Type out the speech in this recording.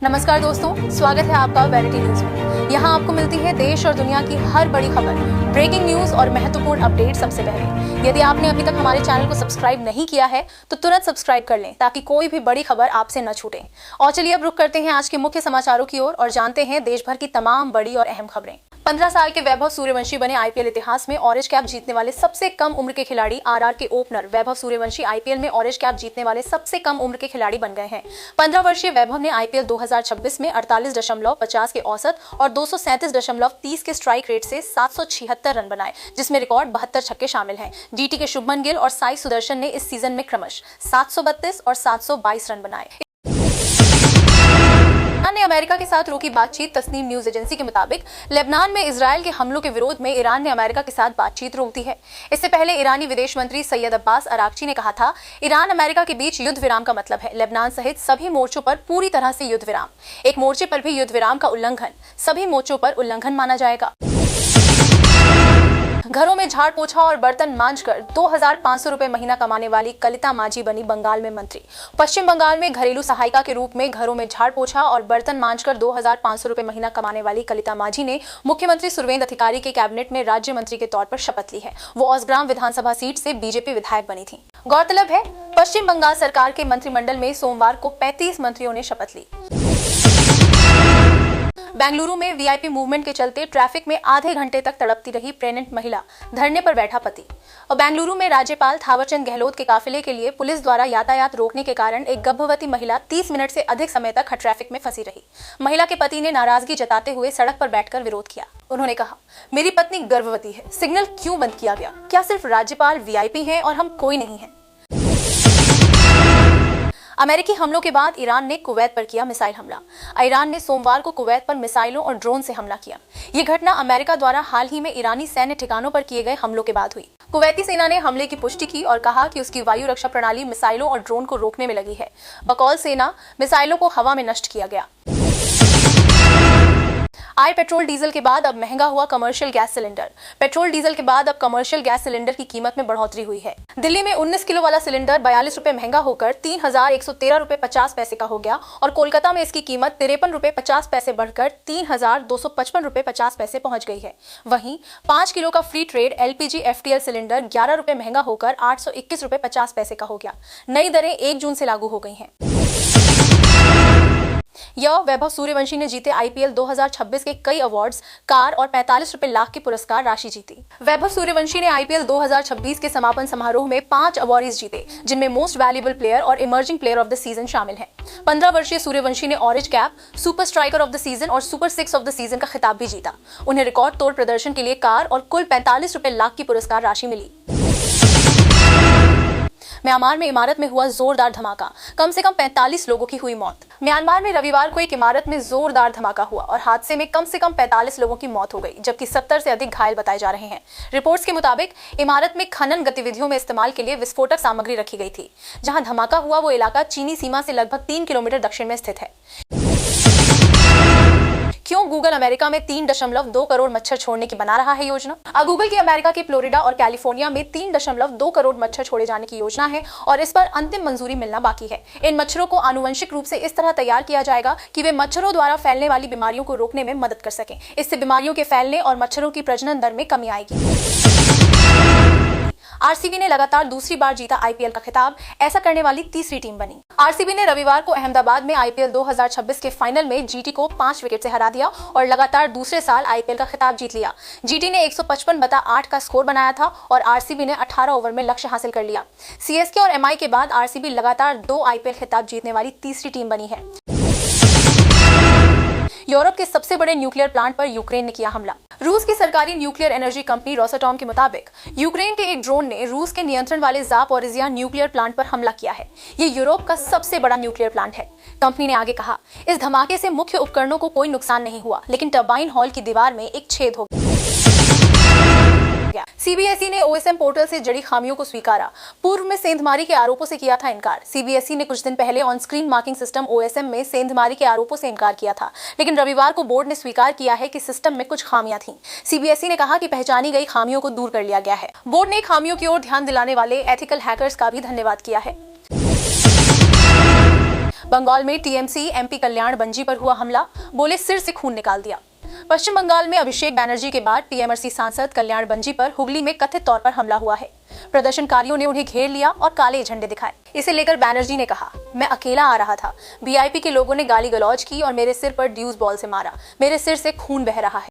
नमस्कार दोस्तों, स्वागत है आपका वेरिटी न्यूज में। यहाँ आपको मिलती है देश और दुनिया की हर बड़ी खबर, ब्रेकिंग न्यूज और महत्वपूर्ण अपडेट सबसे पहले। यदि आपने अभी तक हमारे चैनल को सब्सक्राइब नहीं किया है तो तुरंत सब्सक्राइब कर लें ताकि कोई भी बड़ी खबर आपसे न छूटे। और चलिए अब रुक करते हैं आज के मुख्य समाचारों की ओर और जानते हैं देश भर की तमाम बड़ी और अहम खबरें। 15 साल के वैभव सूर्यवंशी बने आईपीएल इतिहास में ऑरेंज कैप जीतने वाले सबसे कम उम्र के खिलाड़ी। आरआर के ओपनर वैभव सूर्यवंशी आईपीएल में ऑरेंज कैप जीतने वाले सबसे कम उम्र के खिलाड़ी बन गए हैं। 15 वर्षीय वैभव ने आईपीएल 2026 में 48.50 के औसत और 237.30 के स्ट्राइक रेट से 776 रन बनाए, जिसमें रिकॉर्ड 72 छक्के शामिल हैं। जीटी के शुभमन गिल और साई सुदर्शन ने इस सीजन में क्रमशः 732 और 722 रन बनाए। ईरान ने अमेरिका के साथ रोकी बातचीत। तस्नीम न्यूज एजेंसी के मुताबिक लेबनान में इजरायल के हमलों के विरोध में ईरान ने अमेरिका के साथ बातचीत रोक दी है। इससे पहले ईरानी विदेश मंत्री सैयद अब्बास अरागची ने कहा था, ईरान अमेरिका के बीच युद्ध विराम का मतलब है लेबनान सहित सभी मोर्चों पर पूरी तरह से युद्ध विराम। एक मोर्चे पर भी युद्ध विराम का उल्लंघन सभी मोर्चों पर उल्लंघन माना जाएगा। घरों में झाड़ पोछा और बर्तन मांजकर 2,500 रुपए महीना कमाने वाली कलिता माझी बनी बंगाल में मंत्री। पश्चिम बंगाल में घरेलू सहायिका के रूप में घरों में झाड़ पोछा और बर्तन मांजकर 2,500 रुपए महीना कमाने वाली कलिता माझी ने मुख्यमंत्री सुरवेंद्र अधिकारी के कैबिनेट में राज्य मंत्री के तौर पर शपथ ली है। वो औसग्राम विधानसभा सीट से बीजेपी विधायक बनी थी। गौरतलब है, पश्चिम बंगाल सरकार के मंत्रिमंडल में सोमवार को 35 मंत्रियों ने शपथ ली। बेंगलुरु में वीआईपी मूवमेंट के चलते ट्रैफिक में आधे घंटे तक तड़पती रही प्रेग्नेंट महिला, धरने पर बैठा पति। और बेंगलुरु में राज्यपाल थावरचंद गहलोत के काफिले के लिए पुलिस द्वारा यातायात रोकने के कारण एक गर्भवती महिला 30 मिनट से अधिक समय तक ट्रैफिक में फंसी रही। महिला के पति ने नाराजगी जताते हुए सड़क पर बैठकर विरोध किया। उन्होंने कहा, मेरी पत्नी गर्भवती है, सिग्नल क्यों बंद किया गया? क्या सिर्फ राज्यपाल वीआईपी हैं और हम कोई नहीं हैं? अमेरिकी हमलों के बाद ईरान ने कुवैत पर किया मिसाइल हमला। ईरान ने सोमवार को कुवैत पर मिसाइलों और ड्रोन से हमला किया। ये घटना अमेरिका द्वारा हाल ही में ईरानी सैन्य ठिकानों पर किए गए हमलों के बाद हुई। कुवैती सेना ने हमले की पुष्टि की और कहा कि उसकी वायु रक्षा प्रणाली मिसाइलों और ड्रोन को रोकने में लगी है। बकौल सेना, मिसाइलों को हवा में नष्ट किया गया। आए पेट्रोल डीजल के बाद अब महंगा हुआ commercial gas cylinder. Petrol diesel के बाद अब कमर्शियल गैस सिलेंडर की कीमत में बढ़ोतरी हुई है। दिल्ली में 19 किलो वाला सिलेंडर 42 रुपए महंगा होकर 3,113 रुपए 50 पैसे का हो गया और कोलकाता में इसकी कीमत 53 रुपए 50 पैसे बढ़कर 3,255 रुपए 50 पैसे पहुंच गई है। वहीं 5 किलो का free trade LPG FTL cylinder 11 रुपए महंगा होकर 821 रुपए 50 पैसे का हो गया। नई दरें 1 जून से लागू हो गई हैं। यह वैभव सूर्यवंशी ने जीते आईपीएल 2026 के कई अवार्ड्स, कार और 45 रुपए लाख की पुरस्कार राशि जीती। वैभव सूर्यवंशी ने आईपीएल 2026 के समापन समारोह में 5 अवार्ड जीते, जिनमें मोस्ट वैल्यूएबल प्लेयर और emerging player of the season शामिल हैं। 15 वर्षीय सूर्यवंशी ने orange cap, super striker of the season और सुपर 6 ऑफ द सीजन का खिताब भी जीता। उन्हें रिकॉर्ड तोड़ प्रदर्शन के लिए कार और कुल 45 रुपए लाख की पुरस्कार राशि मिली। म्यांमार में इमारत में हुआ जोरदार धमाका, कम से कम 45 लोगों की हुई मौत। म्यांमार में रविवार को एक इमारत में जोरदार धमाका हुआ और हादसे में कम से कम 45 लोगों की मौत हो गई, जबकि 70 से अधिक घायल बताए जा रहे हैं। रिपोर्ट्स के मुताबिक इमारत में खनन गतिविधियों में इस्तेमाल के लिए विस्फोटक सामग्री रखी गई थी। जहां धमाका हुआ वो इलाका चीनी सीमा से लगभग 3 किलोमीटर दक्षिण में स्थित है। क्यों गूगल अमेरिका में 3.2 करोड़ मच्छर छोड़ने की बना रहा है योजना? गूगल की अमेरिका के फ्लोरिडा और कैलिफोर्निया में 3.2 करोड़ मच्छर छोड़े जाने की योजना है और इस पर अंतिम मंजूरी मिलना बाकी है। इन मच्छरों को आनुवंशिक रूप से इस तरह तैयार किया जाएगा कि वे मच्छरों द्वारा फैलने वाली बीमारियों को रोकने में मदद कर सकें। इससे बीमारियों के फैलने और मच्छरों की प्रजनन दर में कमी आएगी। आरसीबी ने लगातार दूसरी बार जीता आईपीएल का खिताब, ऐसा करने वाली तीसरी टीम बनी। आरसीबी ने रविवार को अहमदाबाद में आईपीएल 2026 के फाइनल में जीटी को 5 विकेट से हरा दिया और लगातार दूसरे साल आईपीएल का खिताब जीत लिया। जीटी ने 155/8 का स्कोर बनाया था और आरसीबी ने 18 ओवर में लक्ष्य हासिल कर लिया। सीएसके और एमआई के बाद आरसीबी लगातार 2 आईपीएल खिताब जीतने वाली तीसरी टीम बनी है। यूरोप के सबसे बड़े न्यूक्लियर प्लांट पर यूक्रेन ने किया हमला। रूस की सरकारी न्यूक्लियर एनर्जी कंपनी रोसाटॉम के मुताबिक यूक्रेन के एक ड्रोन ने रूस के नियंत्रण वाले ज़ापोरिज़िया न्यूक्लियर प्लांट पर हमला किया है। ये यूरोप का सबसे बड़ा न्यूक्लियर प्लांट है। कंपनी ने आगे कहा, इस धमाके से मुख्य उपकरणों को कोई नुकसान नहीं हुआ, लेकिन टरबाइन हॉल की दीवार में एक छेद हो गया। सीबीएसई ने ओएसएम पोर्टल से जड़ी खामियों को स्वीकारा। पूर्व में सेंधमारी के आरोपों से किया था इनकार। सीबीएसई ने कुछ दिन पहले on screen marking system OSM में सेंधमारी के आरोपों से इनकार किया था, लेकिन रविवार को बोर्ड ने स्वीकार किया है कि सिस्टम में कुछ खामियां थीं। सीबीएसई ने कहा कि पहचानी गई खामियों को दूर कर लिया गया है। बोर्ड ने खामियों की ओर ध्यान दिलाने वाले एथिकल हैकर्स का भी धन्यवाद किया है। बंगाल में टीएमसी एमपी कल्याण बंजी पर हुआ हमला, बोले सिर से खून निकाल दिया। पश्चिम बंगाल में अभिषेक बैनर्जी के बाद टीएमसी सांसद कल्याण बंजी पर हुगली में कथित तौर पर हमला हुआ है। प्रदर्शनकारियों ने उन्हें घेर लिया और काले झंडे दिखाए। इसे लेकर बैनर्जी ने कहा, मैं अकेला आ रहा था, वीआईपी के लोगों ने गाली गलौज की और मेरे सिर पर ड्यूज बॉल से मारा, मेरे सिर से खून बह रहा है।